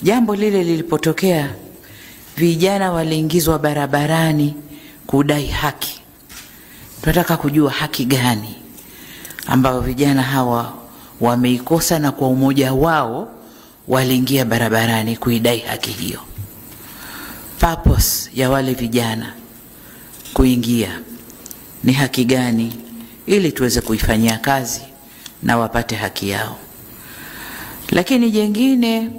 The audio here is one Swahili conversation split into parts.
Jambo lile lilipotokea, vijana waliingizwa barabarani kudai haki. Tunataka kujua haki gani ambao vijana hawa wameikosa, na kwa umoja wao waliingia barabarani kuidai haki hiyo. Purpose ya wale vijana kuingia ni haki gani, ili tuweze kuifanyia kazi na wapate haki yao. Lakini jengine,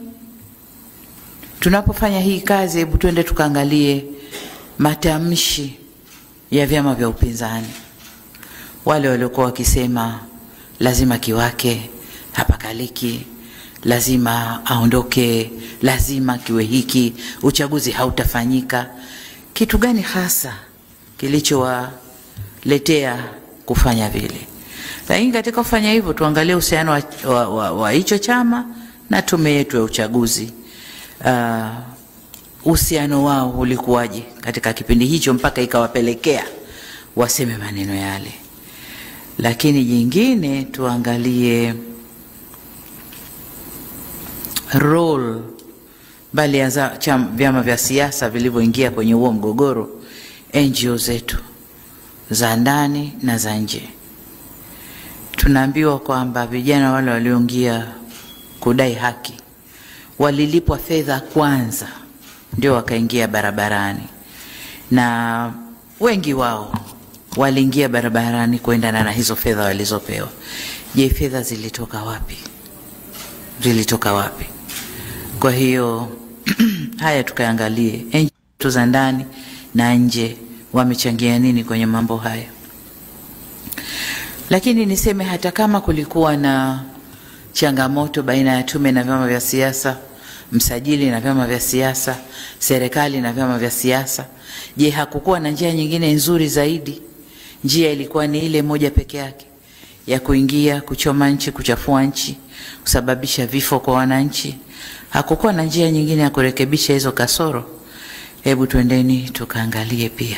tunapofanya hii kazi, hebu tuende tukaangalie matamshi ya vyama vya upinzani. Wale waliokuwa wakisema lazima Kiwake hapakaliki, lazima aondoke, lazima kiwe hiki, uchaguzi hautafanyika. Kitu gani hasa kilichowaletea kufanya vile? Lakini katika kufanya hivyo, tuangalie uhusiano wa hicho chama na tume yetu ya uchaguzi. Uhusiano wao ulikuwaje katika kipindi hicho mpaka ikawapelekea waseme maneno yale. Lakini jingine, tuangalie role bali ya vyama vya siasa vilivyoingia kwenye huo mgogoro, NGO zetu za ndani na za nje. Tunaambiwa kwamba vijana wale walioingia kudai haki walilipwa fedha kwanza ndio wakaingia barabarani, na wengi wao waliingia barabarani kuendana na hizo fedha walizopewa. Je, fedha zilitoka wapi? Zilitoka wapi? Kwa hiyo haya tukaangalie NGO za ndani na nje wamechangia nini kwenye mambo haya. Lakini niseme hata kama kulikuwa na changamoto baina ya tume na vyama vya siasa, msajili na vyama vya siasa, serikali na vyama vya siasa, je, hakukuwa na njia nyingine nzuri zaidi? Njia ilikuwa ni ile moja peke yake ya kuingia, kuchoma nchi, kuchafua nchi, kusababisha vifo kwa wananchi? Hakukuwa na njia nyingine ya kurekebisha hizo kasoro? Hebu tuendeni tukaangalie pia.